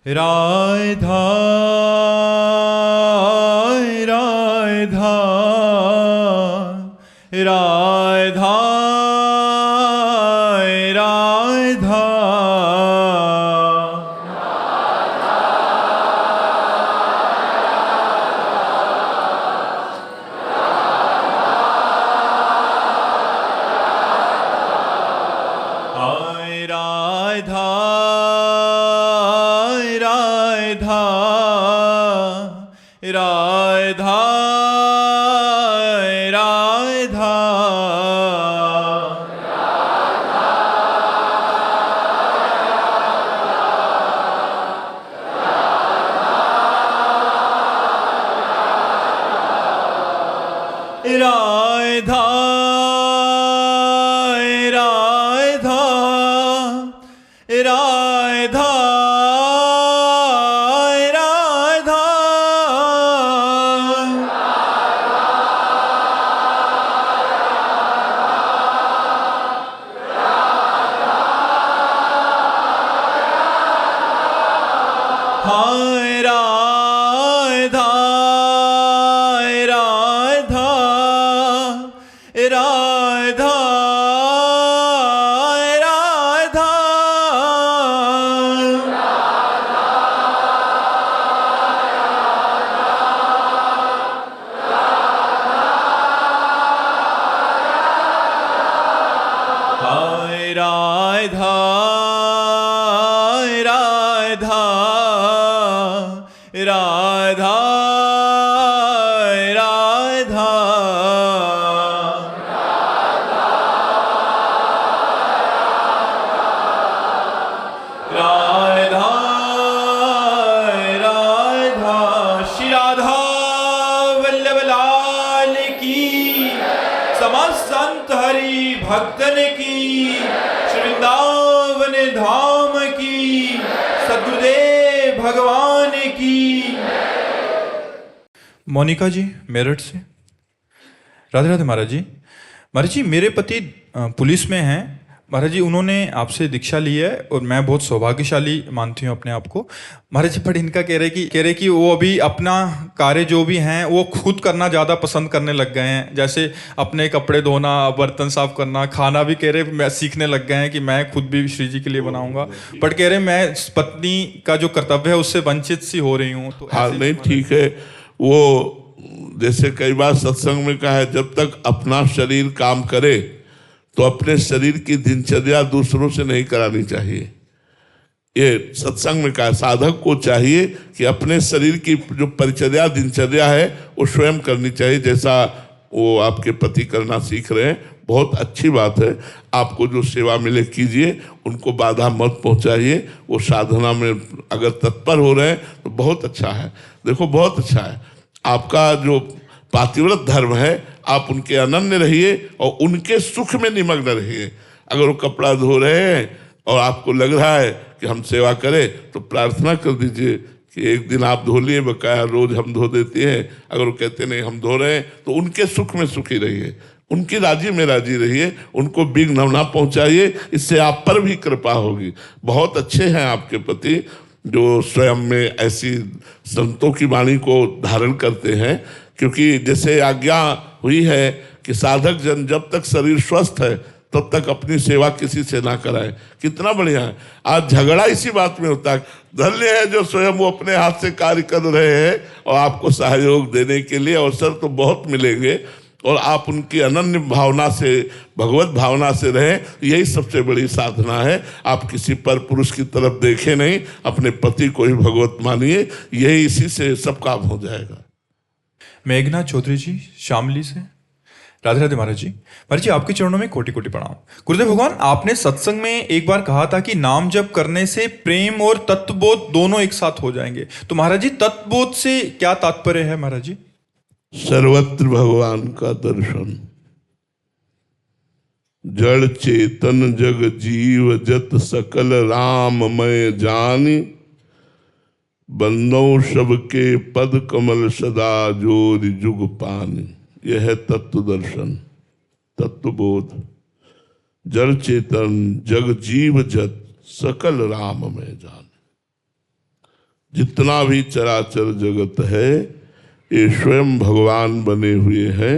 राधा राधा राधा राधा राधा राधा राधा राधा राधा हाय राधा राधा राधा राधा हाय राधा राधा राधा राधा राधा राधा श्री राधा वल्लभ लाल की, समस्त संत हरि भक्तन की, श्री वृंदावन धाम की, सद्गुरुदेव भगवान की। मोनिका जी मेरठ से। राधे राधे महाराज जी। महाराज जी मेरे पति पुलिस में हैं महाराज जी, उन्होंने आपसे दीक्षा ली है और मैं बहुत सौभाग्यशाली मानती हूँ अपने आप को महाराज जी। पर इनका कह रहे कि वो अभी अपना कार्य जो भी हैं वो खुद करना ज़्यादा पसंद करने लग गए हैं, जैसे अपने कपड़े धोना, बर्तन साफ करना, खाना भी कह रहे मैं सीखने लग गए हैं कि मैं खुद भी श्री जी के लिए बनाऊंगा। बट कह रहे मैं पत्नी का जो कर्तव्य है उससे वंचित सी हो रही हूँ। तो हाँ नहीं ठीक है, वो जैसे कई बार सत्संग में कहा है, जब तक अपना शरीर काम करे तो अपने शरीर की दिनचर्या दूसरों से नहीं करानी चाहिए। ये सत्संग में कहा, साधक को चाहिए कि अपने शरीर की जो परिचर्या दिनचर्या है वो स्वयं करनी चाहिए, जैसा वो आपके पति करना सीख रहे हैं। बहुत अच्छी बात है, आपको जो सेवा मिले कीजिए, उनको बाधा मत पहुंचाइए। वो साधना में अगर तत्पर हो रहे हैं तो बहुत अच्छा है। देखो बहुत अच्छा है, आपका जो पातिव्रत धर्म है आप उनके अनन्य रहिए और उनके सुख में निमग्न रहिए। अगर वो कपड़ा धो रहे हैं और आपको लग रहा है कि हम सेवा करें तो प्रार्थना कर दीजिए कि एक दिन आप धो लिए, बकाया रोज हम धो देते हैं। अगर वो कहते नहीं हम धो रहे हैं तो उनके सुख में सुखी रहिए, उनकी राजी में राजी रहिए, उनको विघ्न ना पहुंचाइए, इससे आप पर भी कृपा होगी। बहुत अच्छे हैं आपके पति जो स्वयं में ऐसी संतों की वाणी को धारण करते हैं, क्योंकि जैसे आज्ञा हुई है कि साधक जन जब तक शरीर स्वस्थ है तब तक अपनी सेवा किसी से ना कराए। कितना बढ़िया है, आज झगड़ा इसी बात में होता है। धन्य है जो स्वयं वो अपने हाथ से कार्य कर रहे हैं और आपको सहयोग देने के लिए अवसर तो बहुत मिलेंगे, और आप उनकी अनन्य भावना से, भगवत भावना से रहें, यही सबसे बड़ी साधना है। आप किसी पर पुरुष की तरफ देखें नहीं, अपने पति को ही भगवत मानिए, यही इसी से सब काम हो जाएगा। मेघना चौधरी जी शामली से। राधे राधे महाराज जी। महाराज जी आपके चरणों में कोटि कोटि प्रणाम। गुरुदेव भगवान, आपने सत्संग में एक बार कहा था कि नाम जप करने से प्रेम और तत्वबोध दोनों एक साथ हो जाएंगे। तो महाराज जी तत्वबोध से क्या तात्पर्य है महाराज जी? सर्वत्र भगवान का दर्शन, जड़ चेतन जग जीव जत सकल राममय जानी, बंदों सबके पद कमल सदा जोर जुग पानी। यह है तत्व दर्शन, तत्वबोध। जड़ चेतन जग जीव जत सकल राममय जानी। जितना भी चराचर जगत है ये स्वयं भगवान बने हुए हैं,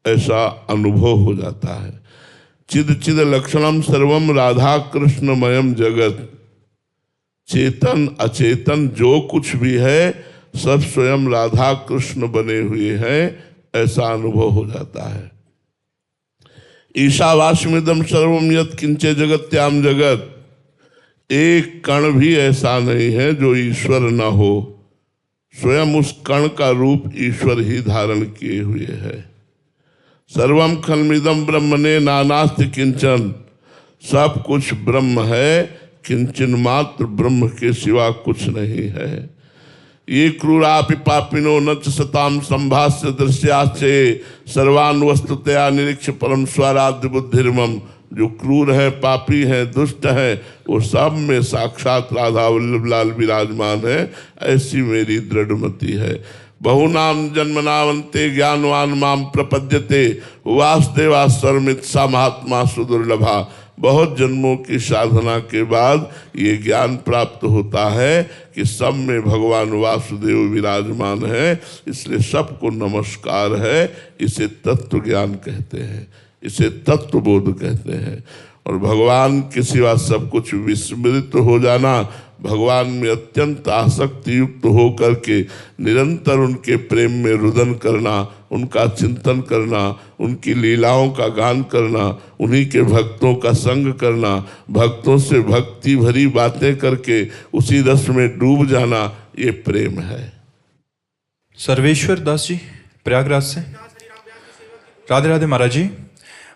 ऐसा अनुभव हो जाता है। चिद चिद लक्षणम सर्वम राधा कृष्णमयम जगत। चेतन अचेतन जो कुछ भी है सब स्वयं राधा कृष्ण बने हुए हैं, ऐसा अनुभव हो जाता है। ईशावास्यमिदं सर्वम यत् किंचे जगत्याम जगत। एक कण भी ऐसा नहीं है जो ईश्वर न हो, स्वयं उस कण का रूप ईश्वर ही धारण किए हुए है। सर्वम खलमिदं ब्रह्मणे नानास्ति किंचन। सब कुछ ब्रह्म है, किंचन मात्र ब्रह्म के सिवा कुछ नहीं है। ये क्रूरापि पापिनो न च सताम संभाष्य दृश्याचे सर्वान् वस्तुतया निरीक्ष परम स्वराध्य बुद्धिर्मम। जो क्रूर है, पापी है, दुष्ट है, वो सब में साक्षात राधा वल्लभ लाल विराजमान है, ऐसी मेरी दृढ़मति है। बहुनाम जन्मनावंते ज्ञानवान माम प्रपद्यते वासुदेवा सर्वमित सा महात्मा सुदुर्लभा। बहुत जन्मों की साधना के बाद ये ज्ञान प्राप्त होता है कि सब में भगवान वासुदेव विराजमान है, इसलिए सबको नमस्कार है। इसे तत्व ज्ञान कहते हैं, इसे तत्व बोध कहते हैं। और भगवान के सिवा सब कुछ विस्मृत हो जाना, भगवान में अत्यंत आसक्ति युक्त हो करके निरंतर उनके प्रेम में रुदन करना, उनका चिंतन करना, उनकी लीलाओं का गान करना, उन्हीं के भक्तों का संग करना, भक्तों से भक्ति भरी बातें करके उसी रस में डूब जाना, ये प्रेम है। सर्वेश्वर दास जी प्रयागराज से। राधे राधे महाराज जी।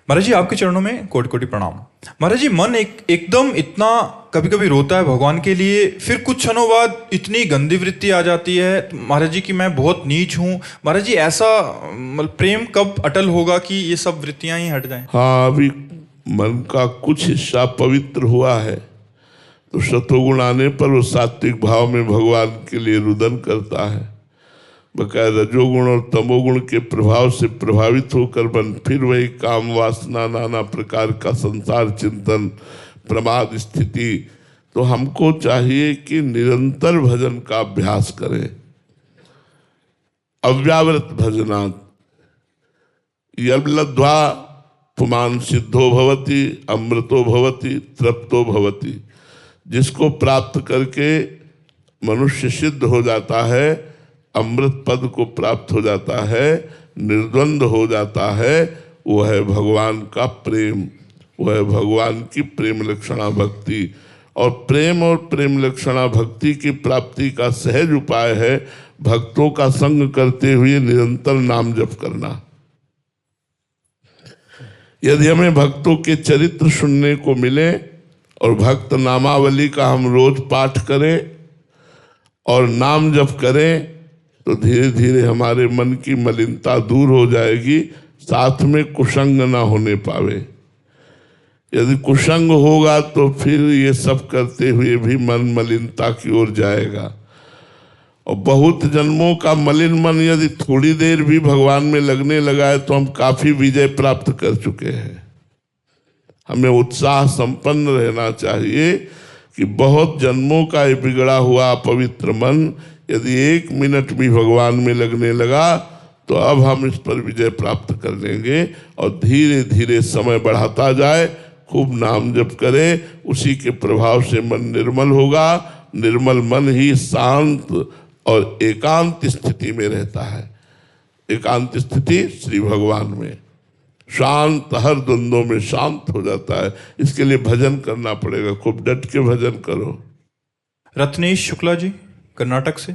महाराज जी आपके चरणों में कोटि कोटि प्रणाम। महाराज जी मन एकदम इतना कभी कभी रोता है भगवान के लिए, फिर कुछ क्षणों बाद इतनी गंदी वृत्ति आ जाती है महाराज जी कि मैं बहुत नीच हूँ। महाराज जी ऐसा प्रेम कब अटल होगा कि ये सब वृत्तियां ही हट जाएं? हाँ, अभी मन का कुछ हिस्सा पवित्र हुआ है तो शतोगुण आने पर वो सात्विक भाव में भगवान के लिए रुदन करता है। बकाया रजोगुण और तमोगुण के प्रभाव से प्रभावित होकर मन फिर वही काम वासना, नाना प्रकार का संसार चिंतन, प्रमाद स्थिति। तो हमको चाहिए कि निरंतर भजन का अभ्यास करें। अव्यावृत भजनात् यल्लब्ध्वा पुमान सिद्धो भवति अमृतो भवति तृप्तो भवति। जिसको प्राप्त करके मनुष्य सिद्ध हो जाता है, अमृत पद को प्राप्त हो जाता है, निर्द्वंद हो जाता है, वो है भगवान का प्रेम, वो है भगवान की प्रेम लक्षणा भक्ति। और प्रेम लक्षणा भक्ति की प्राप्ति का सहज उपाय है भक्तों का संग करते हुए निरंतर नाम जप करना। यदि हमें भक्तों के चरित्र सुनने को मिले और भक्त नामावली का हम रोज पाठ करें और नाम जप करें तो धीरे धीरे हमारे मन की मलिनता दूर हो जाएगी, साथ में कुसंग ना होने पावे। यदि कुसंग होगा तो फिर ये सब करते हुए भी मन मलिनता की ओर जाएगा। और बहुत जन्मों का मलिन मन यदि थोड़ी देर भी भगवान में लगने लगा है तो हम काफी विजय प्राप्त कर चुके हैं। हमें उत्साह संपन्न रहना चाहिए कि बहुत जन्मों का ये बिगड़ा हुआ पवित्र मन यदि 1 मिनट भी भगवान में लगने लगा तो अब हम इस पर विजय प्राप्त कर लेंगे। और धीरे धीरे समय बढ़ाता जाए, खूब नाम जप करे, उसी के प्रभाव से मन निर्मल होगा। निर्मल मन ही शांत और एकांत स्थिति में रहता है। एकांत स्थिति श्री भगवान में, शांत, हर द्वंद्वों में शांत हो जाता है। इसके लिए भजन करना पड़ेगा, खूब डट के भजन करो। रत्नेश शुक्ला जी कर्नाटक से।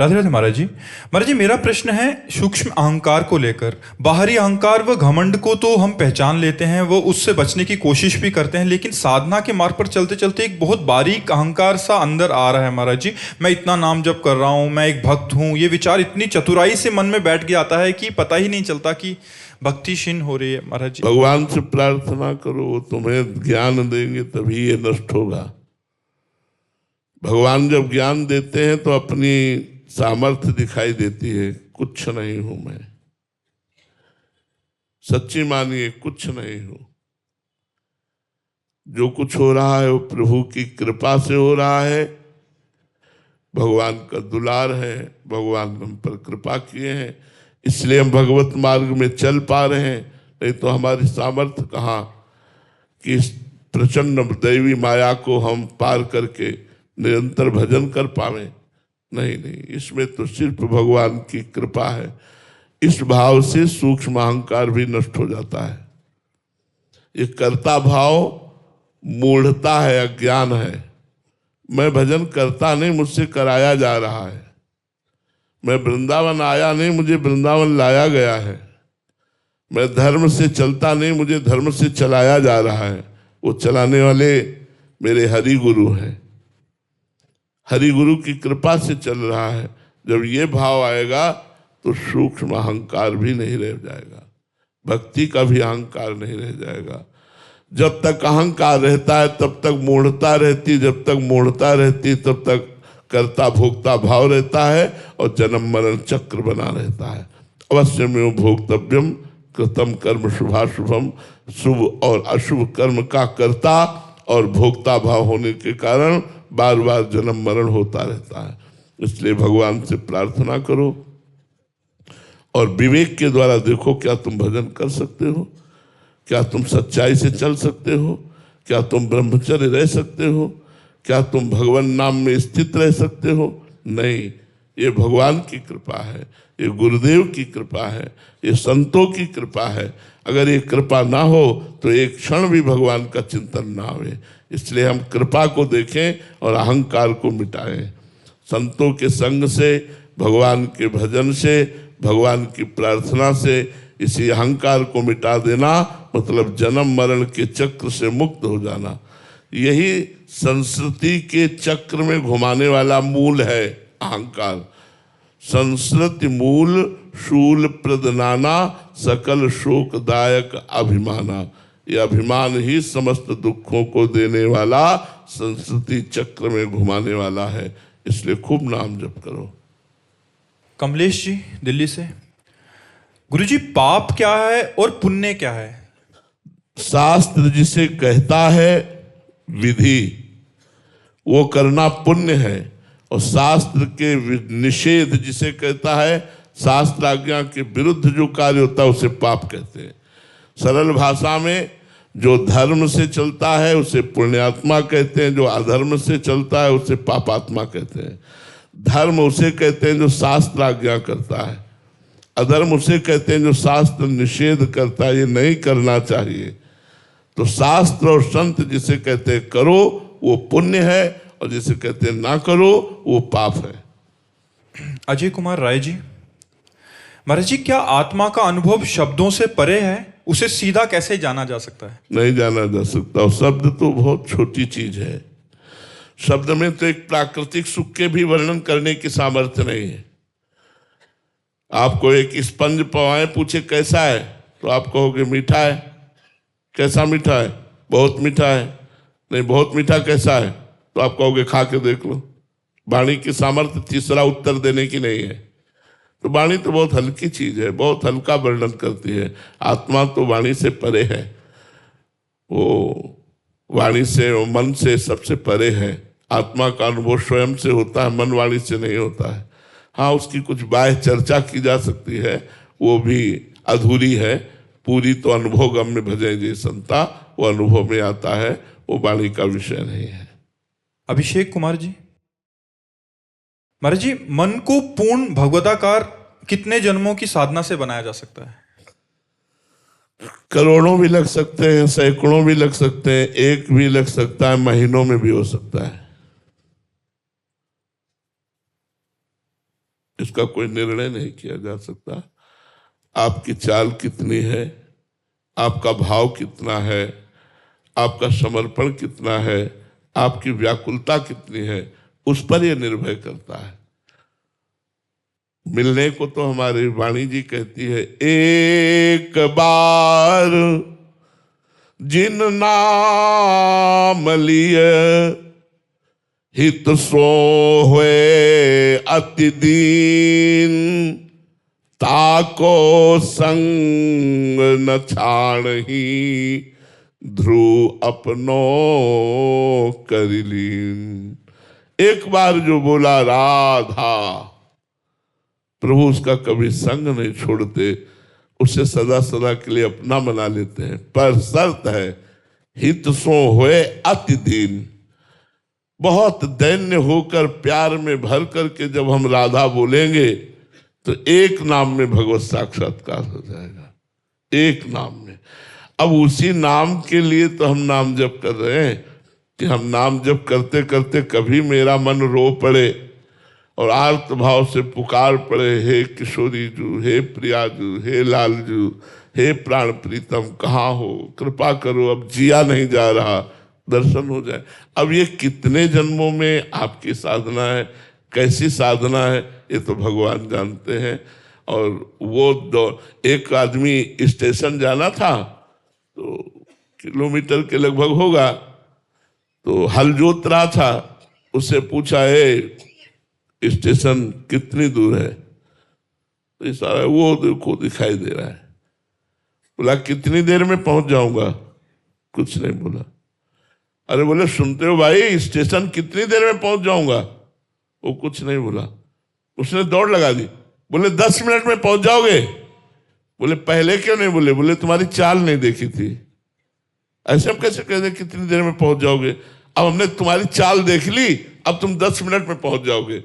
राधे राधे महाराज जी। महाराज जी मेरा प्रश्न है सूक्ष्म अहंकार को लेकर। बाहरी अहंकार व घमंड को तो हम पहचान लेते हैं, वो उससे बचने की कोशिश भी करते हैं, लेकिन साधना के मार्ग पर चलते चलते एक बहुत बारीक अहंकार सा अंदर आ रहा है महाराज जी। मैं इतना नाम जप कर रहा हूँ, मैं एक भक्त हूँ, ये विचार इतनी चतुराई से मन में बैठ के आता है कि पता ही नहीं चलता कि भक्ति क्षीण हो रही है महाराज जी। भगवान से प्रार्थना करो, तुम्हें ज्ञान देंगे तभी ये नष्ट होगा। भगवान जब ज्ञान देते हैं तो अपनी सामर्थ्य दिखाई देती है, कुछ नहीं हूं मैं। सच्ची मानिए, कुछ नहीं हूं। जो कुछ हो रहा है वो प्रभु की कृपा से हो रहा है। भगवान का दुलार है, भगवान हम पर कृपा किए हैं, इसलिए हम भगवत मार्ग में चल पा रहे हैं। नहीं तो हमारी सामर्थ्य कहाँ कि इस प्रचंड दैवी माया को हम पार करके निरंतर भजन कर पावे। नहीं नहीं, इसमें तो सिर्फ भगवान की कृपा है। इस भाव से सूक्ष्म अहंकार भी नष्ट हो जाता है। ये कर्ता भाव मूढ़ता है, अज्ञान है। मैं भजन करता नहीं, मुझसे कराया जा रहा है। मैं वृंदावन आया नहीं, मुझे वृंदावन लाया गया है। मैं धर्म से चलता नहीं, मुझे धर्म से चलाया जा रहा है। वो चलाने वाले मेरे हरि गुरु हैं। हरि गुरु की कृपा से चल रहा है। जब ये भाव आएगा तो सूक्ष्म अहंकार भी नहीं रह जाएगा, भक्ति का भी अहंकार नहीं रह जाएगा। जब तक अहंकार रहता है तब तक मूढ़ता रहती, जब तक मूढ़ता रहती तब तक कर्ता भोक्ता भाव रहता है और जन्म मरण चक्र बना रहता है। अवश्य में भोक्तव्यम कृतम कर्म शुभाशुभम, शुभ और अशुभ कर्म का कर्ता और भोक्ता भाव होने के कारण बार बार जन्म मरण होता रहता है। इसलिए भगवान से प्रार्थना करो और विवेक के द्वारा देखो क्या तुम भजन कर सकते हो, क्या तुम सच्चाई से चल सकते हो, क्या तुम ब्रह्मचर्य रह सकते हो, क्या तुम भगवान नाम में स्थित रह सकते हो। नहीं, ये भगवान की कृपा है, ये गुरुदेव की कृपा है, ये संतों की कृपा है। अगर ये कृपा ना हो तो एक क्षण भी भगवान का चिंतन ना आवे। इसलिए हम कृपा को देखें और अहंकार को मिटाएं। संतों के संग से, भगवान के भजन से, भगवान की प्रार्थना से इसी अहंकार को मिटा देना मतलब जन्म मरण के चक्र से मुक्त हो जाना। यही संस्कृति के चक्र में घुमाने वाला मूल है अहंकार। संस्कृति मूल शूल प्रदनाना, सकल शोकदायक अभिमाना। यह अभिमान ही समस्त दुखों को देने वाला, संस्कृति चक्र में घुमाने वाला है। इसलिए खूब नाम जप करो। कमलेश जी दिल्ली से, गुरुजी पाप क्या है और पुण्य क्या है? शास्त्र जिसे कहता है विधि, वो करना पुण्य है, और शास्त्र के निषेध जिसे कहता है, शास्त्र आज्ञा के विरुद्ध जो कार्य होता है उसे पाप कहते हैं। सरल भाषा में जो धर्म से चलता है उसे पुण्यात्मा कहते हैं, जो अधर्म से चलता है उसे पापात्मा कहते हैं। धर्म उसे कहते हैं जो शास्त्र आज्ञा करता है, अधर्म उसे कहते हैं जो शास्त्र निषेध करता है, ये नहीं करना चाहिए। तो शास्त्र और संत जिसे कहते हैं करो वो पुण्य है, और जिसे कहते हैं ना करो वो पाप है। अजय कुमार राय जी, महाराज जी क्या आत्मा का अनुभव शब्दों से परे है? उसे सीधा कैसे जाना जा सकता है? नहीं जाना जा सकता, और शब्द तो बहुत छोटी चीज है। शब्द में तो एक प्राकृतिक सुख के भी वर्णन करने की सामर्थ्य नहीं है। आपको एक स्पंज पवाए पूछे कैसा है तो आप कहोगे मीठा है। कैसा मीठा है? बहुत मीठा है। नहीं, बहुत मीठा कैसा है तो आप कहोगे खा के देख लो। वाणी की सामर्थ्य तीसरा उत्तर देने की नहीं है। तो वाणी तो बहुत हल्की चीज है, बहुत हल्का वर्णन करती है। आत्मा तो वाणी से परे है, वो वाणी से और मन से सबसे परे है। आत्मा का अनुभव स्वयं से होता है, मन वाणी से नहीं होता है। हाँ, उसकी कुछ बाह्य चर्चा की जा सकती है, वो भी अधूरी है। पूरी तो अनुभव गम्य भजे जे संता, वो अनुभव में आता है, वो वाणी का विषय नहीं है। अभिषेक कुमार जी, महाराज जी मन को पूर्ण भगवताकार कितने जन्मों की साधना से बनाया जा सकता है? करोड़ों भी लग सकते हैं, सैकड़ों भी लग सकते हैं, एक भी लग सकता है, महीनों में भी हो सकता है। इसका कोई निर्णय नहीं किया जा सकता। आपकी चाल कितनी है, आपका भाव कितना है, आपका समर्पण कितना है, आपकी व्याकुलता कितनी है, उस पर यह निर्भर करता है। मिलने को तो हमारी वाणी जी कहती है, एक बार जिन नाम लिए हित सो हुए अति दीन, ताको संग न छाड़ही ध्रुव अपनो करिलीन। एक बार जो बोला राधा, प्रभु उसका कभी संग नहीं छोड़ते, उसे सदा सदा के लिए अपना बना लेते हैं। पर शर्त है, हित सो होए अति दीन। बहुत दैन्य होकर प्यार में भर करके जब हम राधा बोलेंगे तो एक नाम में भगवत साक्षात्कार हो जाएगा, एक नाम में। अब उसी नाम के लिए तो हम नाम जप कर रहे हैं कि हम नाम जप करते करते कभी मेरा मन रो पड़े और आर्त भाव से पुकार पड़े, हे किशोरी जू, हे प्रियाजू, हे लालजू, हे प्राण प्रीतम, कहाँ हो, कृपा करो, अब जिया नहीं जा रहा, दर्शन हो जाए। अब ये कितने जन्मों में आपकी साधना है, कैसी साधना है, ये तो भगवान जानते हैं। और वो एक आदमी स्टेशन जाना था, तो किलोमीटर के लगभग होगा, तो हल जोत रहा था। उससे पूछा, है स्टेशन कितनी दूर है? तो इशारा वो देखो दिखाई दे रहा है। बोला कितनी देर में पहुंच जाऊंगा? कुछ नहीं बोला। अरे बोले सुनते हो भाई, स्टेशन कितनी देर में पहुंच जाऊंगा? वो कुछ नहीं बोला। उसने दौड़ लगा दी, बोले 10 मिनट में पहुंच जाओगे। बोले पहले क्यों नहीं बोले? बोले तुम्हारी चाल नहीं देखी थी। ऐसे हम कैसे कह दे कितनी देर में पहुंच जाओगे? अब हमने तुम्हारी चाल देख ली, अब तुम 10 मिनट में पहुंच जाओगे।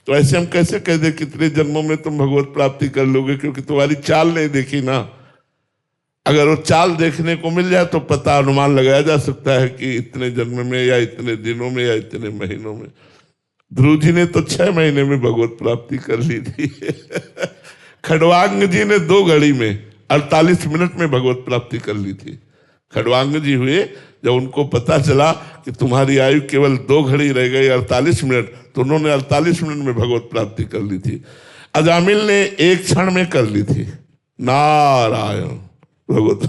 तो ऐसे हम कैसे कह दे कितने जन्मों में तुम भगवत प्राप्ति कर लोगे, क्योंकि तुम्हारी चाल नहीं देखी ना। अगर वो चाल देखने को मिल जाए तो पता अनुमान लगाया जा सकता है कि इतने जन्म में या इतने दिनों में या इतने महीनों में। ध्रुव जी ने तो 6 महीने में भगवत प्राप्ति कर ली थी। खड़वांग जी ने 2 घड़ी में 48 मिनट में भगवत प्राप्ति कर ली थी। खड़वांग जी हुए, जब उनको पता चला कि तुम्हारी आयु केवल 2 घड़ी रह गई 48 मिनट, तो उन्होंने 48 मिनट में भगवत प्राप्ति कर ली थी। अजामिल ने 1 क्षण में कर ली थी। नारायण भगवत।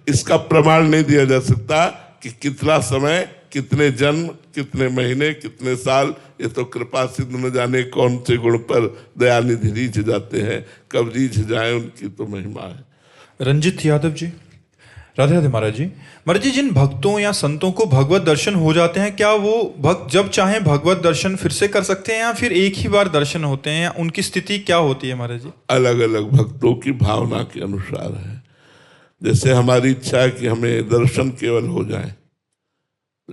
इसका प्रमाण नहीं दिया जा सकता कि कितना समय, कितने जन्म, कितने महीने, कितने साल। ये तो कृपा सिद्ध न जाने कौन से गुण पर दयानिधि रीझ जाते हैं, कब रीझ जाए उनकी तो महिमा है। रंजित यादव जी, राधे राधे महाराज जी। महाराज जी, जिन भक्तों या संतों को भगवत दर्शन हो जाते हैं, क्या वो भक्त जब चाहें भगवत दर्शन फिर से कर सकते हैं, या फिर एक ही बार दर्शन होते हैं, या उनकी स्थिति क्या होती है महाराज जी? अलग अलग भक्तों की भावना के अनुसार है। जैसे हमारी इच्छा है कि हमें दर्शन केवल हो जाए,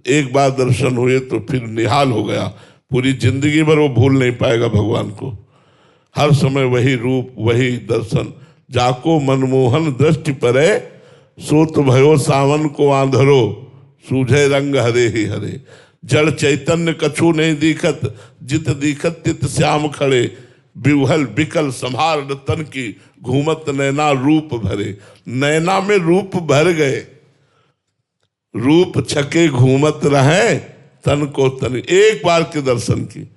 एक बार दर्शन हुए तो फिर निहाल हो गया, पूरी जिंदगी भर वो भूल नहीं पाएगा भगवान को। हर समय वही रूप, वही दर्शन। जाको मनमोहन दृष्टि परे, सोत भयो सावन को आंधरो, सूझे रंग हरे ही हरे। जड़ चैतन्य कछु नहीं दिखत, जित दिखत तित श्याम खड़े। बिवहल बिकल संभार तन की, घूमत नैना रूप भरे। नैना में रूप भर गए, रूप छके घूमत रहे, तन को तन। एक बार के दर्शन की।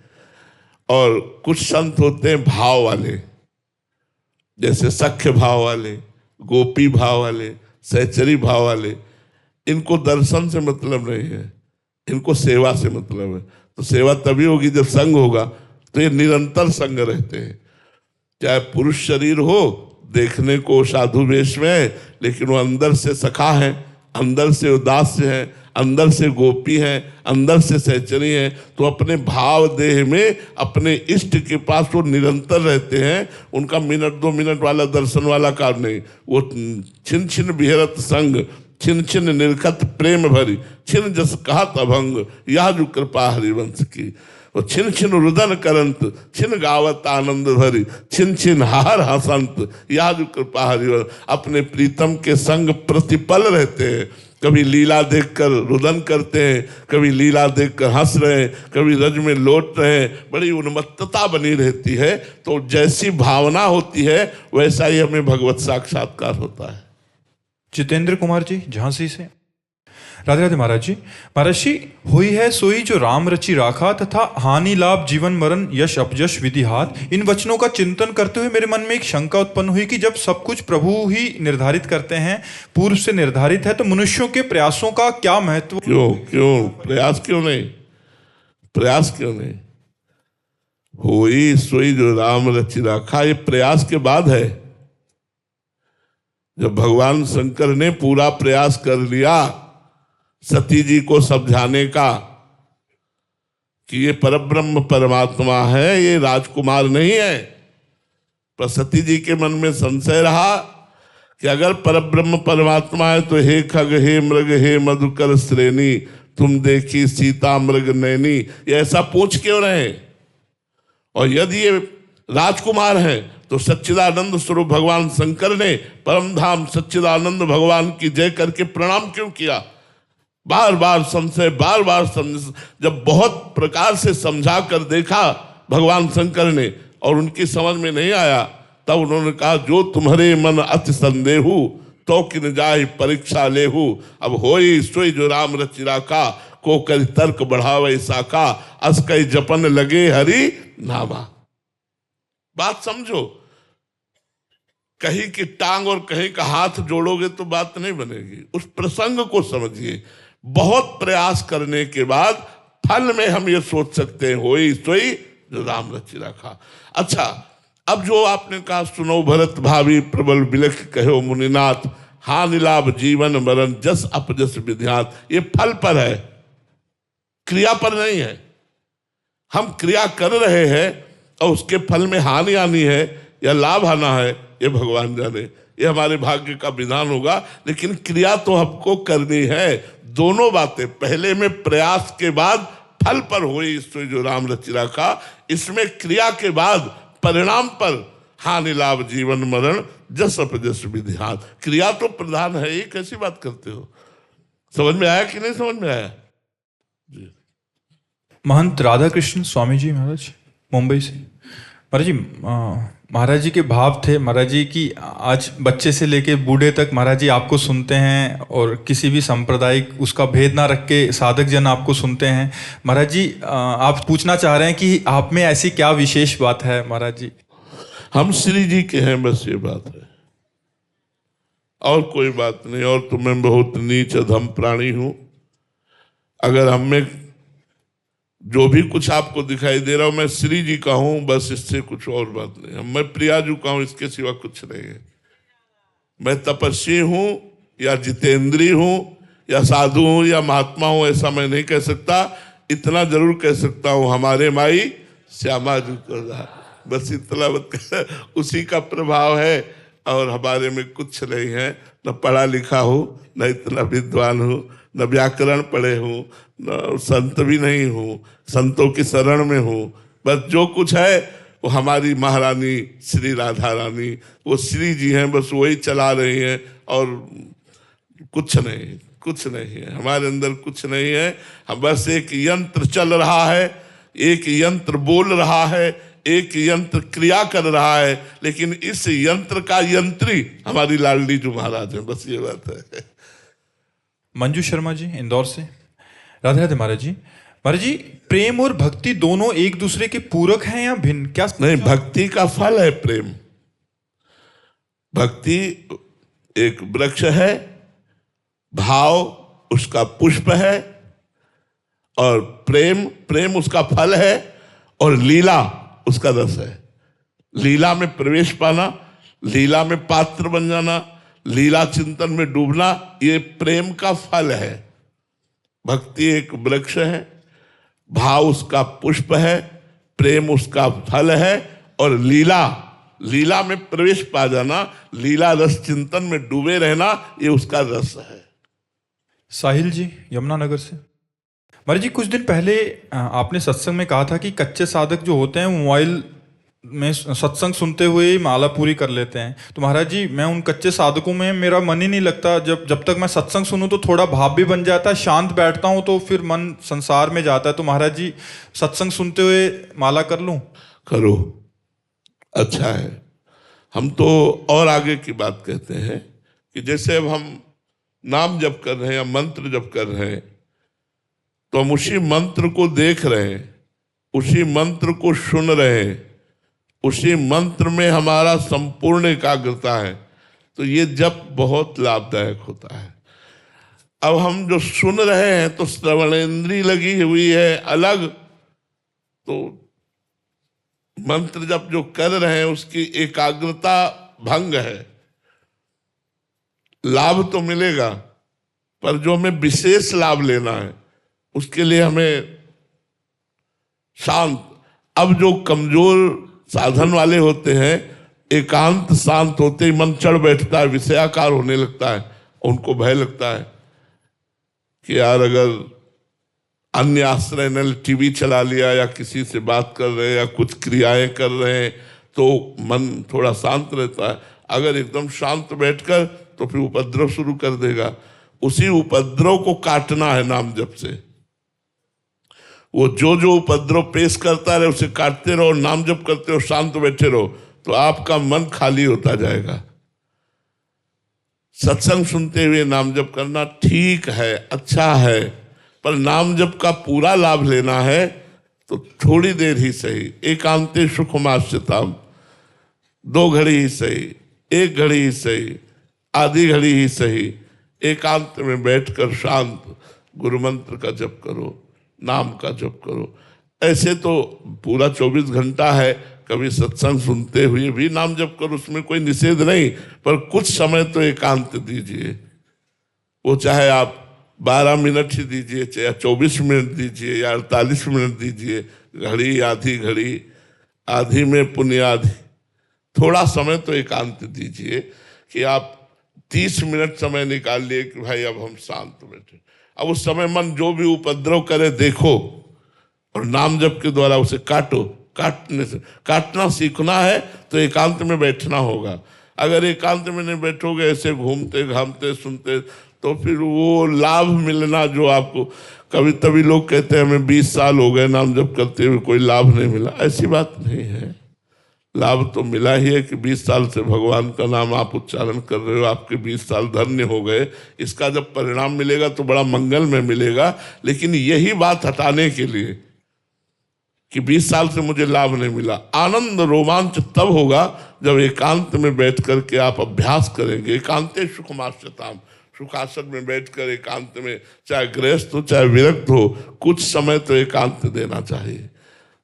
और कुछ संत होते हैं भाव वाले, जैसे सख्य भाव वाले, गोपी भाव वाले, सहचरी भाव वाले। इनको दर्शन से मतलब नहीं है, इनको सेवा से मतलब है। तो सेवा तभी होगी जब संग होगा। तो ये निरंतर संग रहते हैं। चाहे पुरुष शरीर हो, देखने को साधु वेश में है, लेकिन वो अंदर से सखा है, अंदर से उदास्य है, अंदर से गोपी है, अंदर से सहचरी है। तो अपने भाव देह में अपने इष्ट के पास वो निरंतर रहते हैं। उनका मिनट 2 मिनट वाला दर्शन वाला काम नहीं। वो छिन छिन बिहरत संग, छिन छिन निरखत प्रेम भरी। छिन जस कहत अभंग, यह जो कृपा हरिवंश की। वो छिन छिन रुदन करंत, छिन गावत आनंद भरी। छिन छिन हार हसंत, यह जो कृपा हरिवंश। अपने प्रीतम के संग प्रतिपल रहते हैं। कभी लीला देखकर रुदन करते हैं, कभी लीला देखकर हंस रहे हैं, कभी रज में लौट रहे हैं। बड़ी उन्मत्तता बनी रहती है। तो जैसी भावना होती है वैसा ही हमें भगवत साक्षात्कार होता है। जितेंद्र कुमार जी, झांसी से। राधे राधे महाराज जी। महाराज जी, हुई है सोई जो राम रचि राखा, तथा हानि लाभ जीवन मरण यश अपयश विधि हाथ। इन वचनों का चिंतन करते हुए मेरे मन में एक शंका उत्पन्न हुई कि जब सब कुछ प्रभु ही निर्धारित करते हैं, पूर्व से निर्धारित है, तो मनुष्यों के प्रयासों का क्या महत्व? क्यों प्रयास क्यों नहीं? प्रयास क्यों नहीं? हुई सोई जो राम रचि राखा, ये प्रयास के बाद है। जब भगवान शंकर ने पूरा प्रयास कर लिया सती जी को समझाने का, कि ये परब्रह्म परमात्मा है, ये राजकुमार नहीं है। पर सती जी के मन में संशय रहा कि अगर परब्रह्म परमात्मा है तो हे खग, हे मृग, हे मधुकर श्रेणी, तुम देखी सीता मृग नैनी, ये ऐसा पूछ क्यों रहे? और यदि ये राजकुमार हैं तो सच्चिदानंद स्वरूप भगवान शंकर ने परम धाम सच्चिदानंद भगवान की जय करके प्रणाम क्यों किया? बार बार संशय, बार बार जब बहुत प्रकार से समझा कर देखा भगवान शंकर ने और उनकी समझ में नहीं आया, तब उन्होंने कहा जो तुम्हारे मन अति संदेहु तो किन जाहि परीक्षा लेहु, अब होई सोई जो राम रचि राखा, को कर तर्क बढ़ावे साखा, अस कई जपन लगे हरि नामा। बात समझो, कहीं की टांग और कहीं का हाथ जोड़ोगे तो बात नहीं बनेगी। उस प्रसंग को समझिए। बहुत प्रयास करने के बाद फल में हम ये सोच सकते हैं होई सोई जो राम रचि रखा। अच्छा, अब जो आपने कहा सुनो भरत भावी प्रबल बिलख कहो मुनिनाथ, हानि लाभ जीवन मरण जस अपजस विध्यात, ये फल पर है, क्रिया पर नहीं है। हम क्रिया कर रहे हैं और उसके फल में हानि आनी है या लाभ आना है, ये भगवान जाने, ये हमारे भाग्य का विधान होगा। लेकिन क्रिया तो हमको करनी है। दोनों बातें, पहले में प्रयास के बाद फल पर हुई इससे जो राम रचि रखा, इसमें क्रिया के बाद परिणाम पर हानि लाभ जीवन मरण जस अपजस विध्यात। क्रिया तो प्रधान है। ये कैसी बात करते हो? समझ में आया कि नहीं समझ में आया? जी। महंत राधा कृष्ण स्वामी जी महाराज मुंबई से। महाराज जी, महाराज जी के भाव थे महाराज जी की, आज बच्चे से लेके बूढ़े तक महाराज जी आपको सुनते हैं और किसी भी सांप्रदायिक उसका भेद ना रख के साधक जन आपको सुनते हैं। महाराज जी, आप पूछना चाह रहे हैं कि आप में ऐसी क्या विशेष बात है महाराज जी? हम श्री जी के हैं, बस ये बात है, और कोई बात नहीं। और तो मैं बहुत नीच अधम प्राणी हूं। अगर हम में जो भी कुछ आपको दिखाई दे रहा हूं, मैं श्री जी का हूं, बस, इससे कुछ और बात नहीं। मैं प्रियाजू का हूं, इसके सिवा कुछ नहीं है। मैं तपस्वी हूं या जितेंद्री हूं या साधु हूं या महात्मा हूं, ऐसा मैं नहीं कह सकता। इतना जरूर कह सकता हूं, हमारे माई श्यामा जू कर रहा, बस इतना उसी का प्रभाव है। और हमारे में कुछ नहीं है, न पढ़ा लिखा हूं, न इतना विद्वान हूं, न व्याकरण पढ़े हूं, न संत भी नहीं हूं, संतों की शरण में हूं। बस जो कुछ है वो हमारी महारानी श्री राधा रानी, वो श्री जी हैं, बस वही चला रही हैं। और कुछ नहीं, कुछ नहीं है हमारे अंदर, कुछ नहीं है। हम बस एक यंत्र चल रहा है, एक यंत्र बोल रहा है, एक यंत्र क्रिया कर रहा है, लेकिन इस यंत्र का यंत्री हमारी लाडली जो महाराज है, बस ये बात है। मंजू शर्मा जी इंदौर से। राधे राधे महाराज जी। महाराज जी, प्रेम और भक्ति दोनों एक दूसरे के पूरक हैं या भिन्न? क्या नहीं, भक्ति का फल है प्रेम। भक्ति एक वृक्ष है, भाव उसका पुष्प है, और प्रेम उसका फल है, और लीला उसका रस है। लीला में प्रवेश पाना, लीला में पात्र बन जाना, लीला चिंतन में डूबना, ये प्रेम का फल है। भक्ति एक वृक्ष है, भाव उसका पुष्प है, प्रेम उसका फल है, और लीला में प्रवेश पा जाना, लीला रस चिंतन में डूबे रहना, ये उसका रस है। साहिल जी यमुनानगर से। महाराज जी, कुछ दिन पहले आपने सत्संग में कहा था कि कच्चे साधक जो होते हैं मोबाइल में सत्संग सुनते हुए ही माला पूरी कर लेते हैं। तो महाराज जी, मैं उन कच्चे साधकों में मेरा मन ही नहीं लगता। जब तक मैं सत्संग सुनूं तो थोड़ा भाव भी बन जाता है, शांत बैठता हूं तो फिर मन संसार में जाता है। तो महाराज जी, सत्संग सुनते हुए माला कर लूं? करो, अच्छा है। हम तो और आगे की बात कहते हैं कि जैसे अब हम नाम जप कर रहे हैं या मंत्र जप कर रहे हैं, तो हम उसी मंत्र को देख रहे हैं, उसी मंत्र को सुन रहे हैं, उसी मंत्र में हमारा संपूर्ण एकाग्रता है। तो ये जप बहुत लाभदायक होता है। अब हम जो सुन रहे हैं तो श्रवणेंद्री लगी हुई है अलग, तो मंत्र जप जो कर रहे हैं उसकी एकाग्रता भंग है। लाभ तो मिलेगा, पर जो हमें विशेष लाभ लेना है उसके लिए हमें शांत। अब जो कमजोर साधन वाले होते हैं, एकांत शांत होते ही मन चढ़ बैठता है, विषयाकार होने लगता है, उनको भय लगता है कि यार अगर अन्य आश्रय ने टीवी चला लिया या किसी से बात कर रहे हैं या कुछ क्रियाएं कर रहे हैं तो मन थोड़ा शांत रहता है। अगर एकदम शांत बैठकर तो फिर उपद्रव शुरू कर देगा। उसी उपद्रव को काटना है नाम जप से। वो जो उपद्रव पेश करता रहे उसे काटते रहो, नाम जप करते रहो, शांत बैठे रहो, तो आपका मन खाली होता जाएगा। सत्संग सुनते हुए नाम जप करना ठीक है, अच्छा है, पर नाम जप का पूरा लाभ लेना है तो थोड़ी देर ही सही, एकांते सुखमाश्यताम, 2 घड़ी ही सही, 1 घड़ी ही सही, आधी घड़ी ही सही, एकांत में बैठकर शांत गुरु मंत्र का जप करो, नाम का जप करो। ऐसे तो पूरा 24 घंटा है, कभी सत्संग सुनते हुए भी नाम जप करो, उसमें कोई निषेध नहीं, पर कुछ समय तो एकांत दीजिए। वो चाहे आप 12 मिनट ही दीजिए, चाहे 24 मिनट दीजिए या 48 मिनट दीजिए, घड़ी आधी घड़ी, आधी में पुण्य आधी, थोड़ा समय तो एकांत दीजिए कि आप 30 मिनट समय निकाल लिए कि भाई अब हम शांत बैठे। अब उस समय मन जो भी उपद्रव करे देखो और नाम जप के द्वारा उसे काटो। काटना सीखना है तो एकांत में बैठना होगा। अगर एकांत में नहीं बैठोगे, ऐसे घूमते घामते सुनते, तो फिर वो लाभ मिलना जो आपको, कभी तभी लोग कहते हैं हमें 20 साल हो गए नाम जप करते हुए कोई लाभ नहीं मिला। ऐसी बात नहीं है, लाभ तो मिला ही है कि 20 साल से भगवान का नाम आप उच्चारण कर रहे हो, आपके 20 साल धन्य हो गए। इसका जब परिणाम मिलेगा तो बड़ा मंगल में मिलेगा। लेकिन यही बात हटाने के लिए कि 20 साल से मुझे लाभ नहीं मिला, आनंद रोमांच तब होगा जब एकांत में बैठ करके आप अभ्यास करेंगे। एकांते सुखमाश्यताम, सुखासन में बैठकर एकांत में, चाहे गृहस्थ हो चाहे विरक्त हो, कुछ समय तो एकांत देना चाहिए।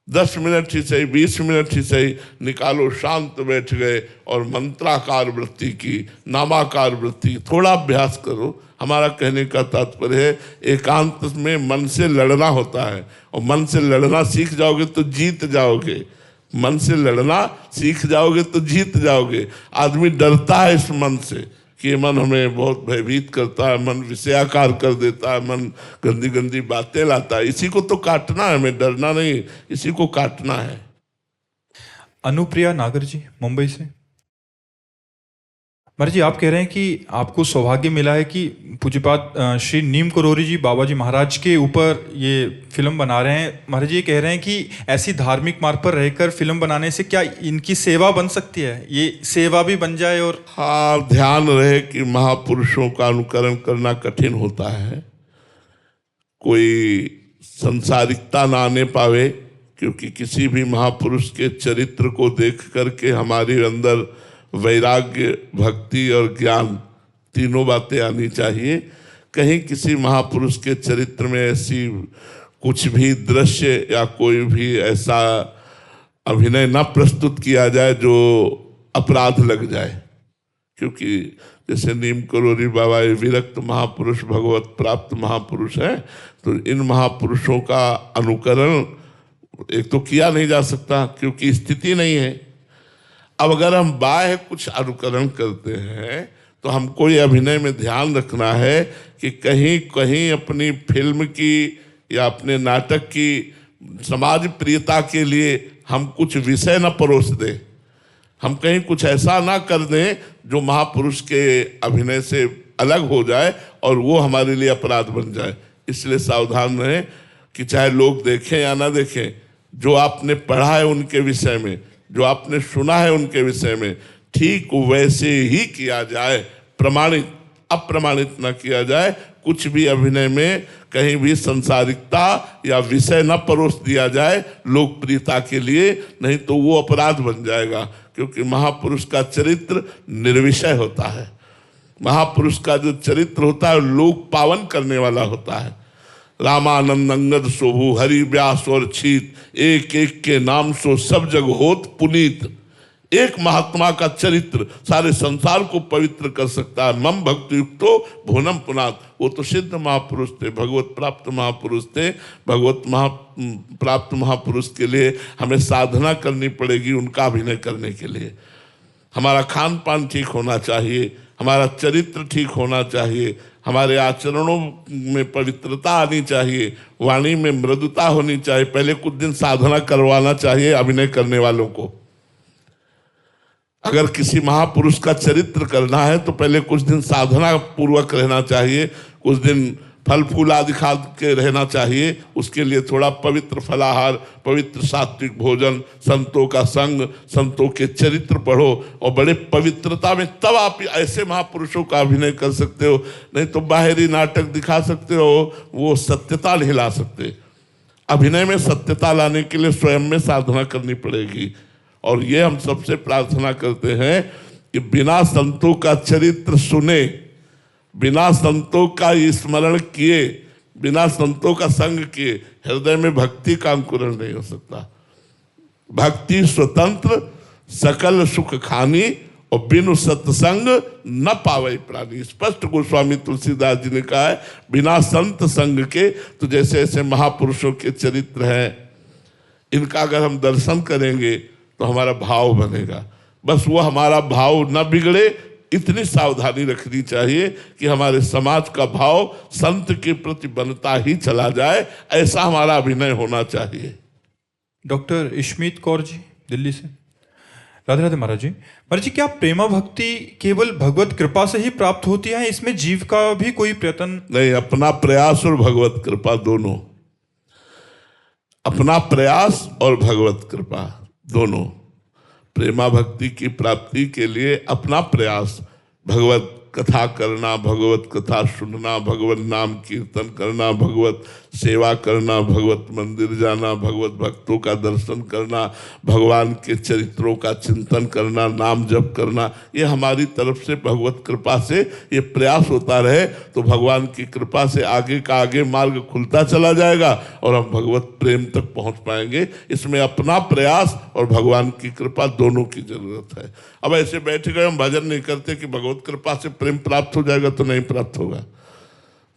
10 मिनट ही सही, 20 मिनट ही सही निकालो, शांत बैठ गए और मंत्राकार वृत्ति की, नामाकार वृत्ति, थोड़ा अभ्यास करो। हमारा कहने का तात्पर्य है एकांत में मन से लड़ना होता है, और मन से लड़ना सीख जाओगे तो जीत जाओगे। मन से लड़ना सीख जाओगे तो जीत जाओगे। आदमी डरता है इस मन से कि ये मन हमें बहुत भयभीत करता है, मन विषयाकार कर देता है, मन गंदी गंदी बातें लाता है। इसी को तो काटना है, हमें डरना नहीं, इसी को काटना है। अनुप्रिया नागर जी मुंबई से। महाराज जी, आप कह रहे हैं कि आपको सौभाग्य मिला है कि पूज्यपाद श्री नीम करोरी जी बाबा जी महाराज के ऊपर ये फिल्म बना रहे हैं। महाराज जी ये कह रहे हैं कि ऐसी धार्मिक मार्ग पर रहकर फिल्म बनाने से क्या इनकी सेवा बन सकती है, ये सेवा भी बन जाए? और हाँ, ध्यान रहे कि महापुरुषों का अनुकरण करना कठिन होता है, कोई संसारिकता ना आने पावे, क्योंकि किसी भी महापुरुष के चरित्र को देख करके हमारे अंदर वैराग्य, भक्ति और ज्ञान तीनों बातें आनी चाहिए। कहीं किसी महापुरुष के चरित्र में ऐसी कुछ भी दृश्य या कोई भी ऐसा अभिनय न प्रस्तुत किया जाए जो अपराध लग जाए, क्योंकि जैसे नीम करोरी बाबा विरक्त महापुरुष, भगवत प्राप्त महापुरुष हैं, तो इन महापुरुषों का अनुकरण एक तो किया नहीं जा सकता क्योंकि स्थिति नहीं है। अब अगर हम बाह्य कुछ अनुकरण करते हैं तो हमको ये अभिनय में ध्यान रखना है कि कहीं कहीं अपनी फिल्म की या अपने नाटक की समाज प्रियता के लिए हम कुछ विषय न परोस दें, हम कहीं कुछ ऐसा ना कर दें जो महापुरुष के अभिनय से अलग हो जाए और वो हमारे लिए अपराध बन जाए। इसलिए सावधान रहें कि चाहे लोग देखें या ना देखें, जो आपने पढ़ा है उनके विषय में, जो आपने सुना है उनके विषय में, ठीक वैसे ही किया जाए, प्रमाणित अप्रमाणित न किया जाए। कुछ भी अभिनय में कहीं भी संसारिकता या विषय न परोस दिया जाए लोकप्रियता के लिए, नहीं तो वो अपराध बन जाएगा। क्योंकि महापुरुष का चरित्र निर्विषय होता है, महापुरुष का जो चरित्र होता है लोक पावन करने वाला होता है। रामानंद अंगद शोभु हरि व्यास और छीत, एक एक के नाम सो सब जग होत पुनीत। एक महात्मा का चरित्र सारे संसार को पवित्र कर सकता है। मम भक्ति युक्तो भुवनम पुनात, वो तो सिद्ध महापुरुष थे, भगवत प्राप्त महापुरुष थे। भगवत प्राप्त महापुरुष के लिए हमें साधना करनी पड़ेगी, उनका अभिनय करने के लिए। हमारा खान पान ठीक होना चाहिए, हमारा चरित्र ठीक होना चाहिए, हमारे आचरणों में पवित्रता आनी चाहिए, वाणी में मृदुता होनी चाहिए। पहले कुछ दिन साधना करवाना चाहिए अभिनय करने वालों को। अगर किसी महापुरुष का चरित्र करना है तो पहले कुछ दिन साधना पूर्वक रहना चाहिए, कुछ दिन फल फूल आदि खा के रहना चाहिए। उसके लिए थोड़ा पवित्र फलाहार, पवित्र सात्विक भोजन, संतों का संग, संतों के चरित्र पढ़ो और बड़े पवित्रता में, तब आप ऐसे महापुरुषों का अभिनय कर सकते हो। नहीं तो बाहरी नाटक दिखा सकते हो, वो सत्यता नहीं ला सकते। अभिनय में सत्यता लाने के लिए स्वयं में साधना करनी पड़ेगी। और ये हम सबसे प्रार्थना करते हैं कि बिना संतों का चरित्र सुने, बिना संतों का स्मरण किए, बिना संतों का संग किए हृदय में भक्ति का अंकुरण नहीं हो सकता। भक्ति स्वतंत्र सकल सुख खानी और बिनु सत्संग न पावे प्राणी। स्पष्ट गोस्वामी तुलसीदास जी ने कहा है, बिना संत संग के तो जैसे ऐसे महापुरुषों के चरित्र हैं, इनका अगर हम दर्शन करेंगे तो हमारा भाव बनेगा। बस वो हमारा भाव न बिगड़े, इतनी सावधानी रखनी चाहिए कि हमारे समाज का भाव संत के प्रति बनता ही चला जाए, ऐसा हमारा अभिनय होना चाहिए। डॉक्टर इश्मीत कौर जी दिल्ली से। राधे राधे महाराज जी। महाराज जी, क्या प्रेमा भक्ति केवल भगवत कृपा से ही प्राप्त होती है, इसमें जीव का भी कोई प्रयत्न नहीं? अपना प्रयास और भगवत कृपा दोनों, अपना प्रयास और भगवत कृपा दोनों। प्रेमा भक्ति की प्राप्ति के लिए अपना प्रयास, भगवत कथा करना, भगवत कथा सुनना, भगवत नाम कीर्तन करना, भगवत सेवा करना, भगवत मंदिर जाना, भगवत भक्तों का दर्शन करना, भगवान के चरित्रों का चिंतन करना, नाम जप करना, ये हमारी तरफ से भगवत कृपा से ये प्रयास होता रहे तो भगवान की कृपा से आगे का आगे मार्ग खुलता चला जाएगा और हम भगवत प्रेम तक पहुंच पाएंगे। इसमें अपना प्रयास और भगवान की कृपा दोनों की जरूरत है। अब ऐसे बैठे गए हम भजन नहीं करते कि भगवत कृपा से प्रेम प्राप्त हो जाएगा, तो नहीं प्राप्त होगा।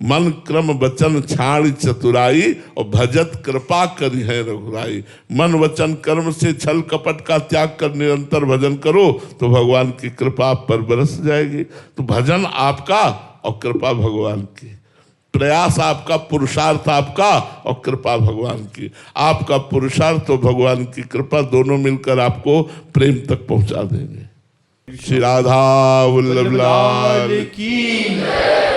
मन क्रम वचन छाड़ चतुराई और भजत कृपा करी है रघुराई। मन वचन कर्म से छल कपट का त्याग कर निरंतर भजन करो तो भगवान की कृपा आप पर बरस जाएगी। तो भजन आपका और कृपा भगवान की, प्रयास आपका, पुरुषार्थ आपका और कृपा भगवान की। आपका पुरुषार्थ और भगवान की कृपा दोनों मिलकर आपको प्रेम तक पहुंचा देंगे। श्री राधा वल्लभ लाल की।